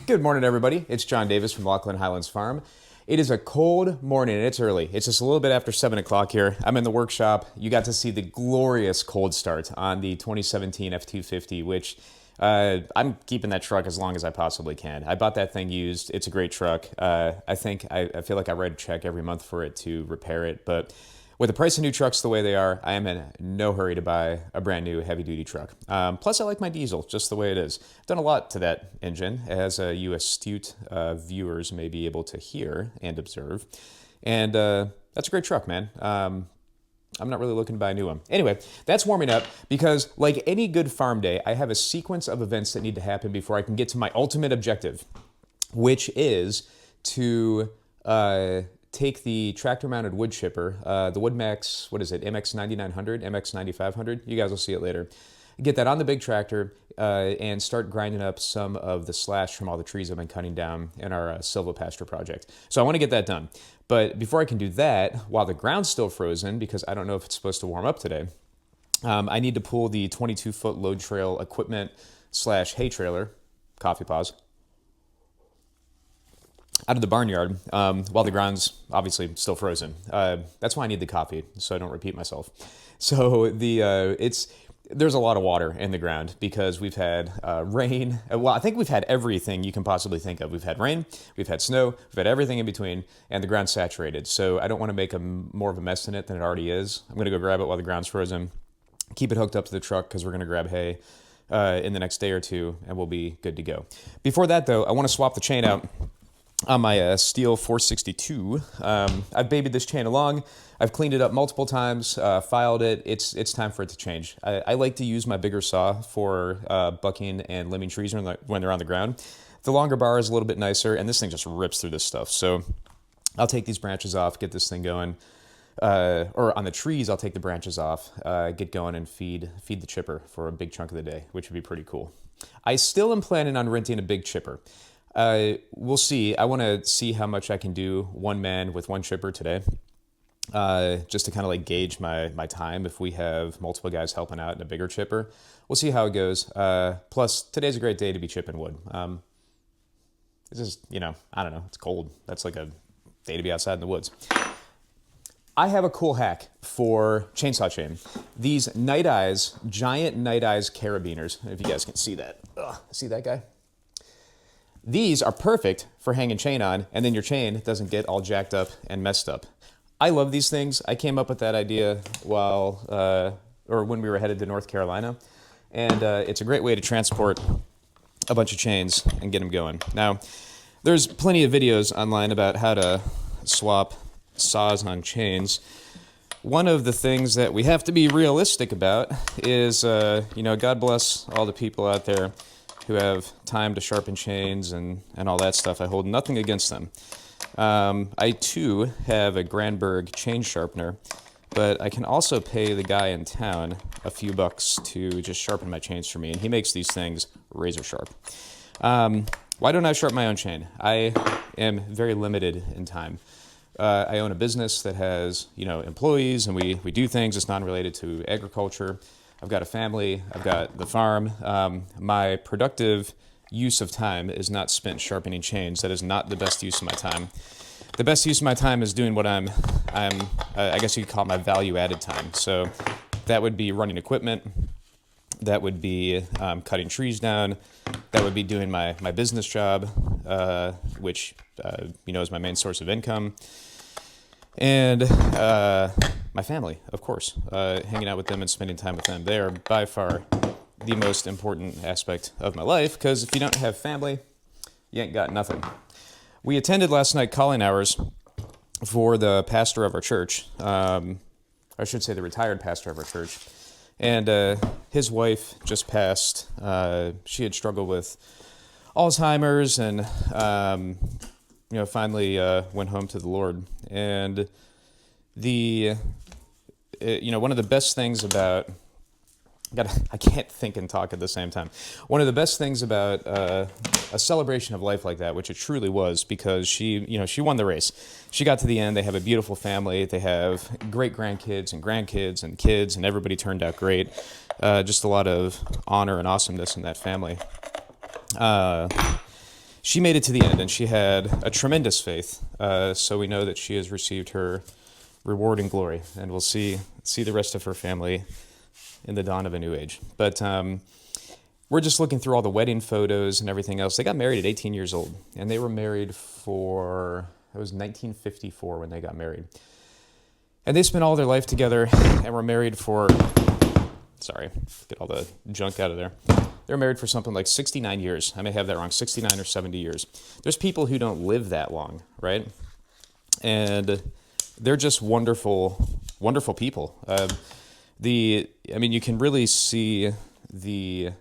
Good morning, everybody. It's John Davis from Lachlan Highlands Farm. It is a cold morning and it's early. It's just a little bit after 7 o'clock here. I'm in the workshop. You got to see the glorious cold start on the 2017 F250, which I'm keeping that truck as long as I possibly can. I bought that thing used. It's a great truck. I feel like I write a check every month for it to repair it, but with the price of new trucks the way they are, I am in no hurry to buy a brand new heavy-duty truck. Plus, I like my diesel just the way it is. I've done a lot to that engine, as you astute viewers may be able to hear and observe. And that's a great truck, man. I'm not really looking to buy a new one. Anyway, that's warming up because, like any good farm day, I have a sequence of events that need to happen before I can get to my ultimate objective, which is to take the tractor-mounted wood chipper, the WoodMax, what is it, MX9900, MX9500? You guys will see it later. Get that on the big tractor and start grinding up some of the slash from all the trees I've been cutting down in our silvopasture project. So I want to get that done. But before I can do that, while the ground's still frozen, because I don't know if it's supposed to warm up today, I need to pull the 22-foot load trail equipment slash hay trailer, coffee pause, out of the barnyard while the ground's obviously still frozen. That's why I need the coffee, so I don't repeat myself. So there's a lot of water in the ground because we've had rain. Well, I think we've had everything you can possibly think of. We've had rain, we've had snow, we've had everything in between, and the ground's saturated. So I don't want to make more of a mess in it than it already is. I'm going to go grab it while the ground's frozen, keep it hooked up to the truck because we're going to grab hay in the next day or two, and we'll be good to go. Before that, though, I want to swap the chain out on my Steel 462. I've babied this chain along. I've cleaned it up multiple times, filed it. It's time for it to change. I like to use my bigger saw for bucking and limbing trees when they're on the ground. The longer bar is a little bit nicer, and this thing just rips through this stuff. So I'll take these branches off, get this thing going. Or on the trees, I'll take the branches off, get going, and feed the chipper for a big chunk of the day, which would be pretty cool. I still am planning on renting a big chipper. We'll see. I want to see how much I can do one man with one chipper today, just to kind of like gauge my time if we have multiple guys helping out in a bigger chipper. We'll see how it goes. Plus, today's a great day to be chipping wood. It's just, I don't know, it's cold. That's like a day to be outside in the woods. I have a cool hack for chainsaw chain. These Night Eyes, giant Night Eyes carabiners, if you guys can see that. See that guy? These are perfect for hanging chain on, and then your chain doesn't get all jacked up and messed up. I love these things. I came up with that idea when we were headed to North Carolina, and it's a great way to transport a bunch of chains and get them going. Now, there's plenty of videos online about how to swap saws on chains. One of the things that we have to be realistic about is, God bless all the people out there who have time to sharpen chains and all that stuff. I hold nothing against them. I, too, have a Granberg chain sharpener, but I can also pay the guy in town a few bucks to just sharpen my chains for me, and he makes these things razor sharp. Why don't I sharpen my own chain? I am very limited in time. I own a business that has, employees, and we do things that's non-related to agriculture. I've got a family, I've got the farm. My productive use of time is not spent sharpening chains. That is not the best use of my time. The best use of my time is doing what I guess you could call it my value-added time. So that would be running equipment. That would be cutting trees down. That would be doing my business job, which, is my main source of income. And my family, of course, hanging out with them and spending time with them. They are by far the most important aspect of my life, because if you don't have family, you ain't got nothing. We attended last night calling hours for the pastor of our church. I should say the retired pastor of our church. And his wife just passed. She had struggled with Alzheimer's and finally went home to the Lord. And one of the best things about, I can't think and talk at the same time. One of the best things about a celebration of life like that, which it truly was, because she won the race. She got to the end. They have a beautiful family. They have great grandkids and kids, and everybody turned out great. Just a lot of honor and awesomeness in that family. she made it to the end, and she had a tremendous faith. So we know that she has received her reward and glory, and we'll see the rest of her family in the dawn of a new age. But we're just looking through all the wedding photos and everything else. They got married at 18 years old, and they were married it was 1954 when they got married. And they spent all their life together and were married for, sorry, get all the junk out of there. They were married for something like 69 years. I may have that wrong, 69 or 70 years. There's people who don't live that long, right? And they're just wonderful, wonderful people. You can really see the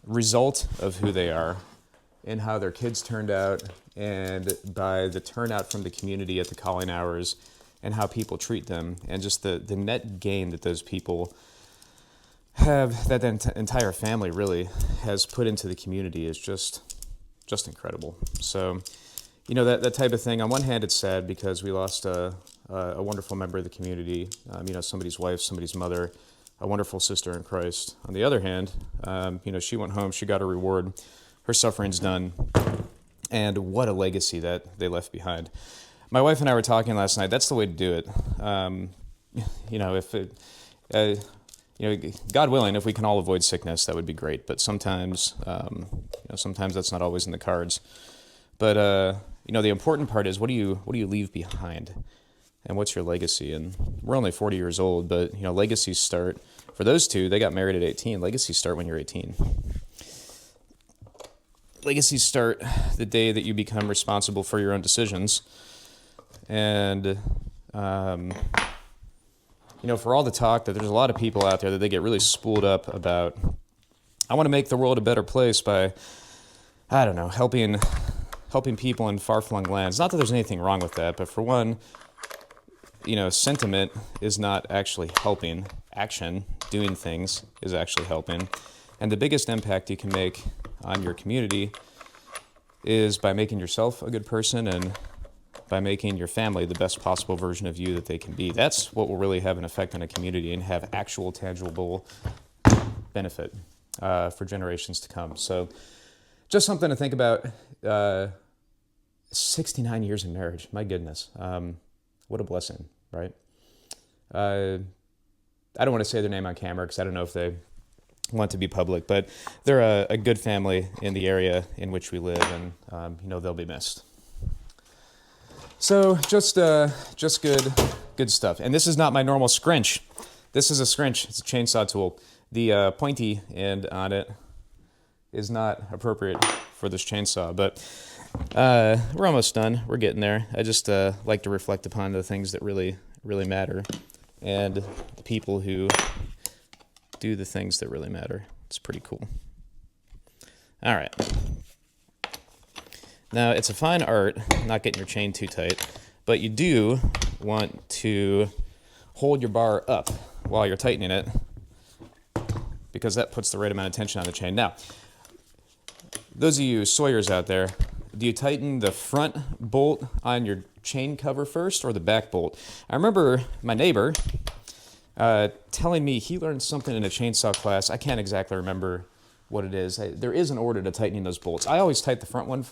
result of who they are and how their kids turned out, and by the turnout from the community at the calling hours, and how people treat them, and just the net gain that those people have, that the entire family really has put into the community, is just incredible. So, that type of thing. On one hand, it's sad because we lost a wonderful member of the community, somebody's wife, somebody's mother, a wonderful sister in Christ. On the other hand, she went home, she got her reward, her suffering's done, and what a legacy that they left behind. My wife and I were talking last night. That's the way to do it. God willing, if we can all avoid sickness, that would be great. But sometimes, sometimes that's not always in the cards. But the important part is, what do you leave behind, and what's your legacy? And we're only 40 years old, but legacies start for those two. They got married at 18. Legacies start when you're 18. Legacies start the day that you become responsible for your own decisions. And, for all the talk that there's a lot of people out there that they get really spooled up about, I want to make the world a better place by, helping people in far-flung lands. Not that there's anything wrong with that, but for one, sentiment is not actually helping. Action, doing things, is actually helping. And the biggest impact you can make on your community is by making yourself a good person, and by making your family the best possible version of you that they can be. That's what will really have an effect on a community and have actual tangible benefit for generations to come. So just something to think about. 69 years in marriage, my goodness. What a blessing, right? I don't want to say their name on camera because I don't know if they want to be public, but they're a good family in the area in which we live, and they'll be missed. So just good stuff. And this is not my normal scrunch. This is a scrunch. It's a chainsaw tool. The pointy end on it is not appropriate for this chainsaw, but we're almost done. We're getting there. I just like to reflect upon the things that really, really matter, and the people who do the things that really matter. It's pretty cool. All right. Now, it's a fine art not getting your chain too tight, but you do want to hold your bar up while you're tightening it, because that puts the right amount of tension on the chain. Now, those of you sawyers out there, do you tighten the front bolt on your chain cover first or the back bolt? I remember my neighbor telling me he learned something in a chainsaw class. I can't exactly remember what it is. There is an order to tightening those bolts. I always tighten the front one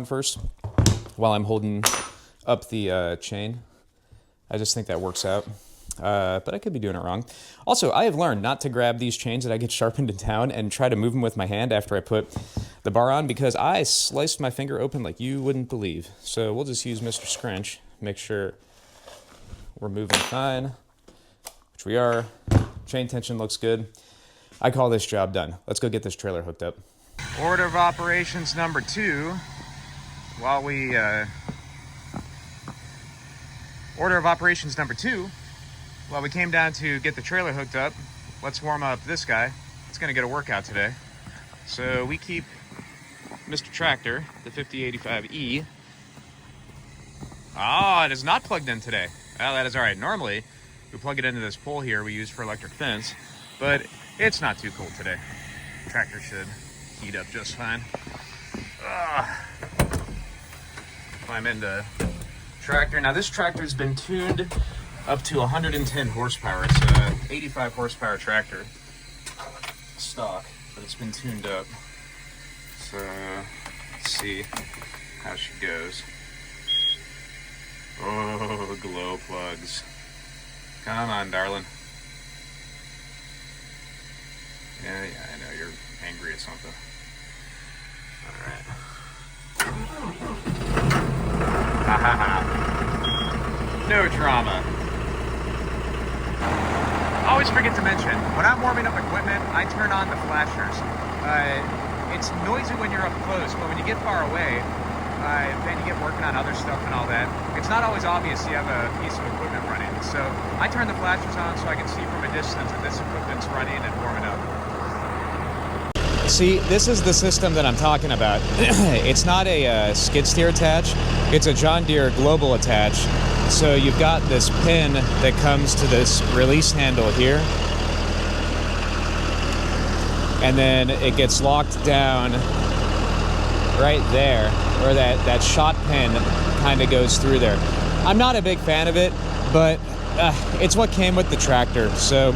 first while I'm holding up the chain. I just think that works out. But I could be doing it wrong. Also, I have learned not to grab these chains that I get sharpened in town and try to move them with my hand after I put the bar on, because I sliced my finger open like you wouldn't believe. So we'll just use Mr. Scrunch, make sure we're moving fine, which we are. Chain tension looks good. I call this job done. Let's go get this trailer hooked up. Order of operations number 2. While we came down to get the trailer hooked up, let's warm up this guy. It's gonna get a workout today. So we keep Mr. Tractor, the 5085E. It is not plugged in today. Well, that is all right. Normally, we plug it into this pole here we use for electric fence, but it's not too cold today. Tractor should heat up just fine. Climb into tractor. Now this tractor's been tuned up to 110 horsepower. It's a 85 horsepower tractor stock, but it's been tuned up. So Let's see how she goes. Oh, glow plugs. Come on, darling. Yeah, I know, you're angry at something. Alright. Ha ha ha. No drama. Always forget to mention, when I'm warming up equipment, I turn on the flashers. It's noisy when you're up close, but when you get far away, and you get working on other stuff and all that, it's not always obvious you have a piece of equipment running. So I turn the flashers on so I can see from a distance that this equipment's running and warming up. See, this is the system that I'm talking about. It's not a skid steer attach, it's a John Deere global attach. So you've got this pin that comes to this release handle here, and then it gets locked down right there, or that shot pin kind of goes through there. I'm not a big fan of it, but it's what came with the tractor, so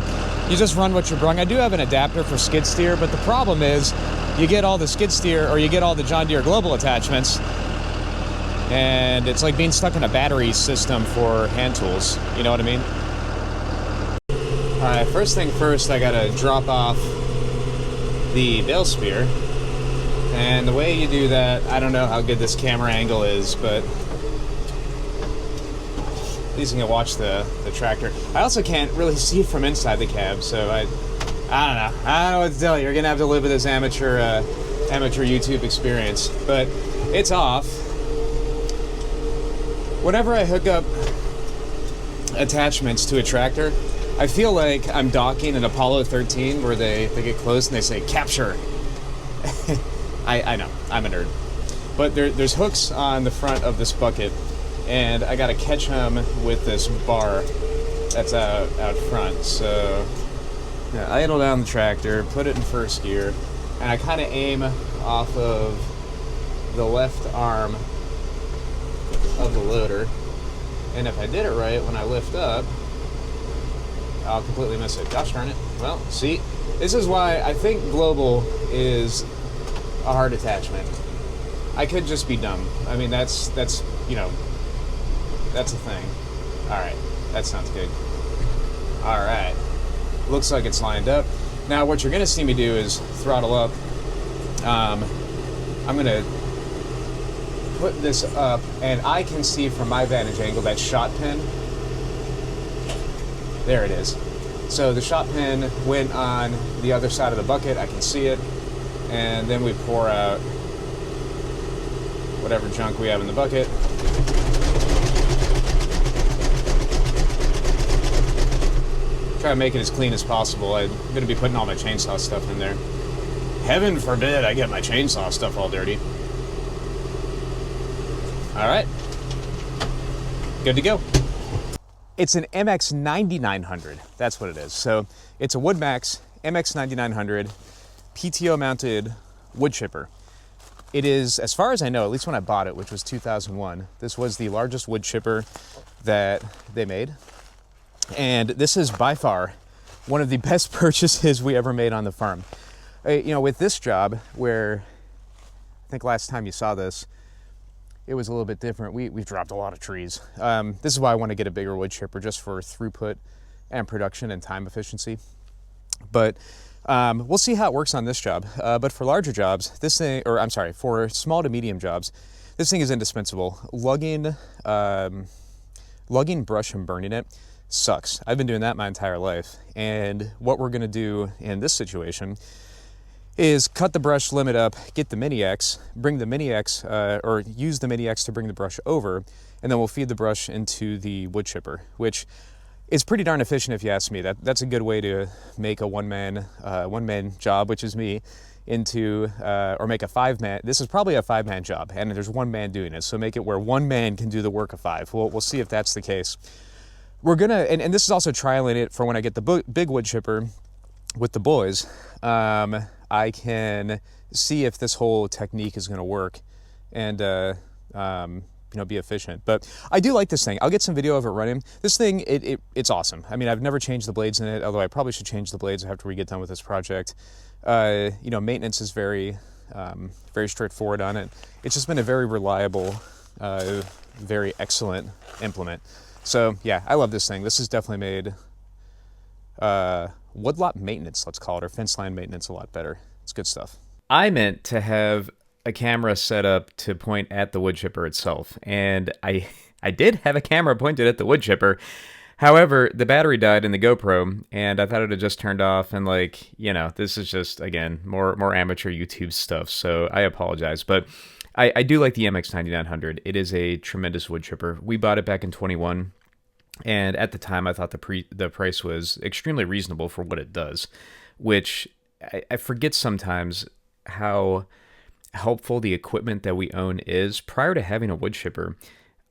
you just run what you're brung. I do have an adapter for skid steer, but the problem is you get all the skid steer, or you get all the John Deere global attachments, and it's like being stuck in a battery system for hand tools. You know what I mean? All right, first thing first, I gotta drop off the bale spear. And the way you do that, I don't know how good this camera angle is, but at least you can watch the tractor. I also can't really see from inside the cab, so I don't know. I don't know what to tell you. You're gonna have to live with this amateur YouTube experience. But it's off. Whenever I hook up attachments to a tractor, I feel like I'm docking an Apollo 13 where they get close and they say, capture. I know, I'm a nerd. But there's hooks on the front of this bucket, and I gotta catch them with this bar that's out front. So yeah, I idle down the tractor, put it in first gear, and I kind of aim off of the left arm of the loader. And if I did it right, when I lift up, I'll completely miss it. Gosh darn it. Well, see, this is why I think global is a hard attachment. I could just be dumb. I mean, that's you know, that's a thing. All right, that sounds good. All right, looks like it's lined up. Now, what you're gonna see me do is throttle up. I'm gonna put this up, and I can see from my vantage angle that shot pin. There it is. So the shot pin went on the other side of the bucket. I can see it. And then we pour out whatever junk we have in the bucket. Try to make it as clean as possible. I'm going to be putting all my chainsaw stuff in there. Heaven forbid I get my chainsaw stuff all dirty. All right. Good to go. It's an MX9900. That's what it is. So it's a Woodmax MX9900 PTO mounted wood chipper. It is, as far as I know, at least when I bought it, which was 2001, this was the largest wood chipper that they made. And this is by far one of the best purchases we ever made on the farm. You know, with this job, where I think last time you saw this, it was a little bit different. We've dropped a lot of trees. This is why I want to get a bigger wood chipper, just for throughput and production and time efficiency. But we'll see how it works on this job. But for larger jobs, this thing, or I'm sorry, for small to medium jobs, this thing is indispensable. Lugging brush and burning it sucks. I've been doing that my entire life. And what we're gonna do in this situation is cut the brush limit up, get the mini-X, bring the mini-X, or use the mini-X to bring the brush over, and then we'll feed the brush into the wood chipper, which is pretty darn efficient if you ask me. That's a good way to make a one-man job, which is me, into, or make a five-man. This is probably a five-man job, and there's one man doing it, so make it where one man can do the work of five. We'll see if that's the case. We're gonna, and this is also trialing it for when I get the big wood chipper with the boys. I can see if this whole technique is going to work and you know, be efficient. But I do like this thing. I'll get some video of it running. This thing, it's awesome. I mean, I've never changed the blades in it, although I probably should change the blades after we get done with this project. You know, maintenance is very very straightforward on it. It's just been a very reliable, very excellent implement. So yeah, I love this thing. This has definitely made woodlot maintenance, let's call it, or fence line maintenance a lot better. It's good stuff. I meant to have a camera set up to point at the wood chipper itself, and I did have a camera pointed at the wood chipper. However, the battery died in the GoPro, and I thought it had just turned off, and like, you know, this is just, again, more amateur YouTube stuff, so I apologize. But I do like the MX9900. It is a tremendous wood chipper. We bought it back in 21, and at the time I thought the price was extremely reasonable for what it does, which I forget sometimes how helpful the equipment that we own is. Prior to having a wood chipper,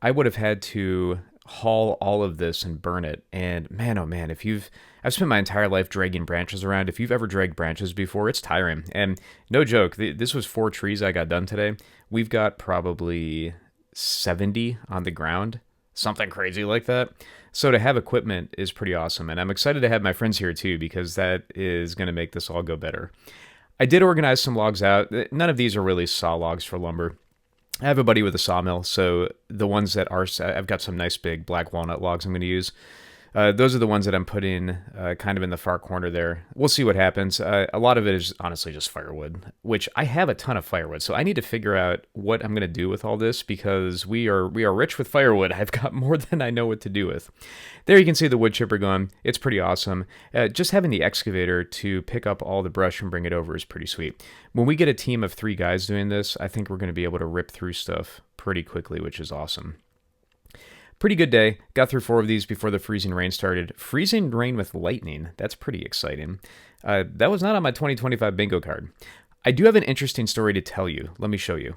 I would have had to haul all of this and burn it. And man, oh man, I've spent my entire life dragging branches around. If you've ever dragged branches before, it's tiring. And no joke, this was 4 trees I got done today. We've got probably 70 on the ground, something crazy like that. So to have equipment is pretty awesome. And I'm excited to have my friends here too, because that is going to make this all go better. I did organize some logs out. None of these are really saw logs for lumber. I have a buddy with a sawmill, so the ones that are, I've got some nice big black walnut logs I'm going to use. Those are the ones that I'm putting kind of in the far corner there. We'll see what happens. A lot of it is honestly just firewood, which I have a ton of firewood, so I need to figure out what I'm going to do with all this, because we are rich with firewood. I've got more than I know what to do with. There you can see the wood chipper going. It's pretty awesome. Just having the excavator to pick up all the brush and bring it over is pretty sweet. When we get a team of 3 guys doing this, I think we're going to be able to rip through stuff pretty quickly, which is awesome. Pretty good day. Got through 4 of these before the freezing rain started. Freezing rain with lightning. That's pretty exciting. That was not on my 2025 bingo card. I do have an interesting story to tell you. Let me show you.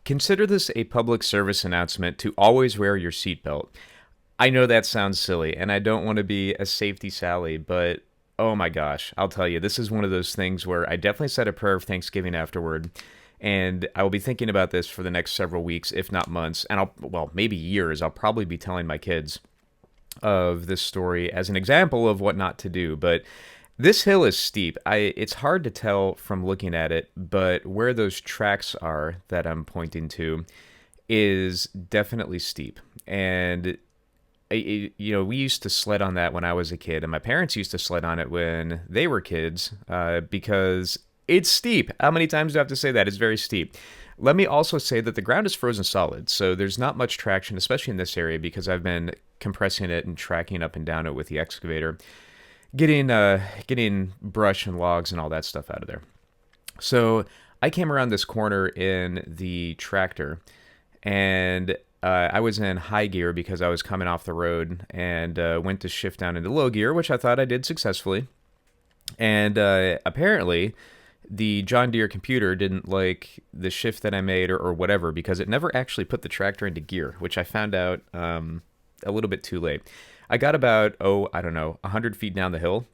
Consider this a public service announcement to always wear your seatbelt. I know that sounds silly, and I don't want to be a safety Sally, but oh my gosh, I'll tell you, this is one of those things where I definitely said a prayer of Thanksgiving afterward. And I will be thinking about this for the next several weeks, if not months, and maybe years. I'll probably be telling my kids of this story as an example of what not to do. But this hill is steep. It's hard to tell from looking at it, but where those tracks are that I'm pointing to is definitely steep. And we used to sled on that when I was a kid, and my parents used to sled on it when they were kids, because it's steep. How many times do I have to say that? It's very steep. Let me also say that the ground is frozen solid, so there's not much traction, especially in this area, because I've been compressing it and tracking up and down it with the excavator, getting brush and logs and all that stuff out of there. So I came around this corner in the tractor, and I was in high gear because I was coming off the road, and went to shift down into low gear, which I thought I did successfully. And apparently the John Deere computer didn't like the shift that I made or whatever, because it never actually put the tractor into gear, which I found out a little bit too late. I got about, 100 feet down the hill,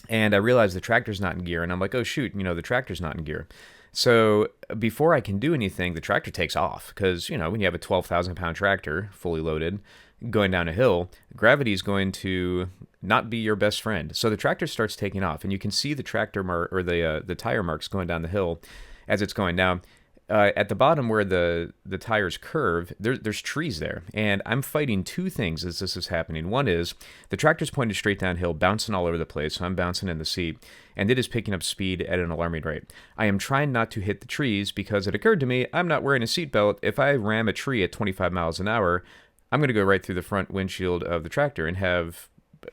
and I realized the tractor's not in gear, and I'm like, oh shoot, the tractor's not in gear. So before I can do anything, the tractor takes off, because, when you have a 12,000 pound tractor fully loaded going down a hill, gravity is going to not be your best friend. So the tractor starts taking off, and you can see the tractor mark, or the tire marks going down the hill as it's going down. At the bottom where the tires curve, there's trees there, and I'm fighting 2 things as this is happening. One is the tractor's pointed straight downhill, bouncing all over the place, so I'm bouncing in the seat, and it is picking up speed at an alarming rate. I am trying not to hit the trees, because it occurred to me I'm not wearing a seatbelt. If I ram a tree at 25 miles an hour, I'm going to go right through the front windshield of the tractor and have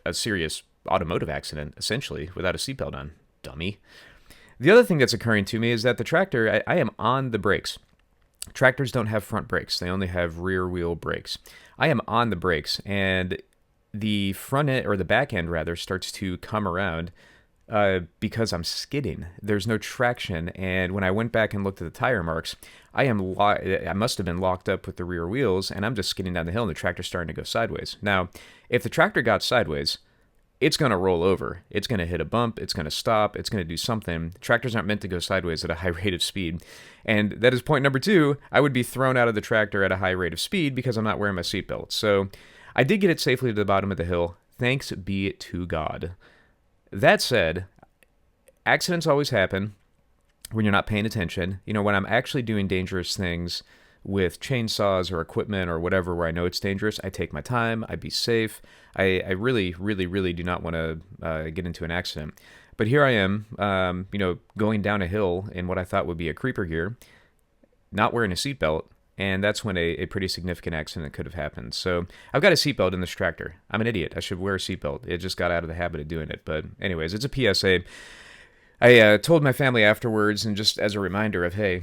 a serious automotive accident, essentially, without a seatbelt on. Dummy. The other thing that's occurring to me is that the tractor, I am on the brakes. Tractors don't have front brakes. They only have rear wheel brakes. I am on the brakes, and the front end, or the back end rather, starts to come around because I'm skidding. There's no traction, and when I went back and looked at the tire marks, I must have been locked up with the rear wheels, and I'm just skidding down the hill, and the tractor's starting to go sideways. Now, if the tractor got sideways, it's going to roll over. It's going to hit a bump. It's going to stop. It's going to do something. Tractors aren't meant to go sideways at a high rate of speed. And that is point number 2. I would be thrown out of the tractor at a high rate of speed because I'm not wearing my seatbelt. So I did get it safely to the bottom of the hill. Thanks be to God. That said, accidents always happen. when you're not paying attention. You know, when I'm actually doing dangerous things with chainsaws or equipment or whatever where I know it's dangerous, I take my time, I be safe. I really, really, really do not want to get into an accident. But here I am, you know, going down a hill in what I thought would be a creeper gear, not wearing a seatbelt, and that's when a pretty significant accident could have happened. So I've got a seatbelt in this tractor. I'm an idiot. I should wear a seatbelt. It just got out of the habit of doing it. But anyways, it's a PSA. I told my family afterwards, and just as a reminder of, hey,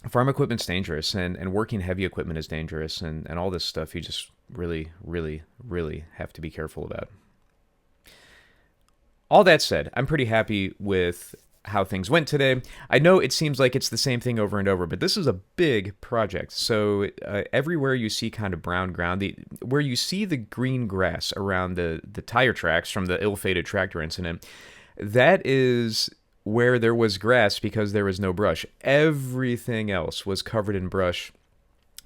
farm equipment's dangerous, and working heavy equipment is dangerous, and all this stuff you just really, really, really have to be careful about. All that said, I'm pretty happy with how things went today. I know it seems like it's the same thing over and over, but this is a big project. So everywhere you see kind of brown ground, where you see the green grass around the tire tracks from the ill-fated tractor incident, that is where there was grass because there was no brush. Everything else was covered in brush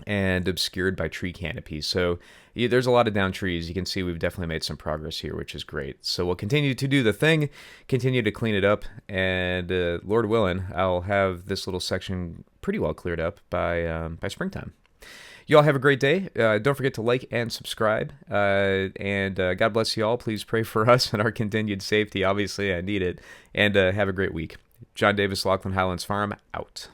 and obscured by tree canopies. So there's a lot of down trees. You can see we've definitely made some progress here, which is great. So we'll continue to do the thing, continue to clean it up, and Lord willing, I'll have this little section pretty well cleared up by springtime. You all have a great day. Don't forget to like and subscribe. And God bless you all. Please pray for us and our continued safety. Obviously, I need it. And have a great week. John Davis, Laughlin Highlands Farm, out.